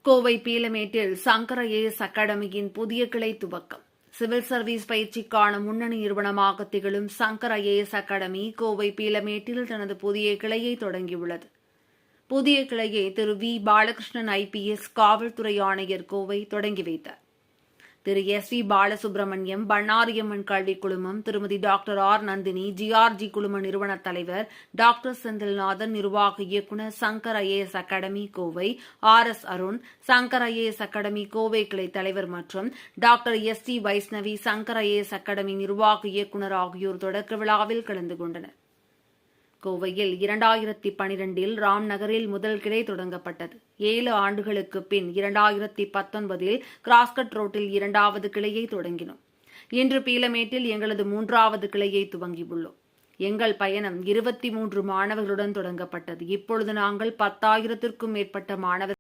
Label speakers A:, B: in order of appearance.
A: Kovai பீலமேட்டில் Sankara as அகாடமியின் புதிய கிளை துவக்கம். சிவில் சர்வீஸ் பயிற்சிக்கான முன்னணி நிறுவனமாக திகழும் சங்கர ஏஎஸ் அகாடமி கோவை பீலமேட்டில் தனது புதிய கிளையை தொடங்கியுள்ளது. புதிய கிளையை திரு வி பாலகிருஷ்ணன் ஐபிஎஸ் காவல்துறை ஆணையர் கோவை தொடங்கி வைத்தார். திரு எஸ் வி பாலசுப்ரமணியம் பண்ணாரியம்மன் கல்விக் குழுமம், திருமதி டாக்டர் ஆர் நந்தினி, ஜிஆர்ஜி குழும நிறுவன தலைவர் டாக்டர் செந்தில்நாதன், நிர்வாக இயக்குநர் Shankar IAS academy Kovai R S Arun, Shankar IAS academy Kovai கிளை தலைவர் மற்றும் doctor S T Vaishnavi, Shankar IAS academy நிர்வாக இயக்குநர் ஆகியோர் தொடக்க விழாவில் கலந்து கொண்டனர். கோவையில் 2012 ராம்நகரில் முதல் கிளை தொடங்கப்பட்டது. 7 ஆண்டுகளுக்கு பின் 2019 கிராஸ்கட் ரோட்டில் 2வது கிளையை தொடங்கினோம். இன்று பீலமேட்டில் எங்களது 3வது கிளையை துவங்கியுள்ளோம். எங்கள் பயணம் 23 மாணவர்களுடன் தொடங்கப்பட்டது. இப்பொழுது நாங்கள் 10,000க்கும் மேற்பட்ட மாணவர்கள்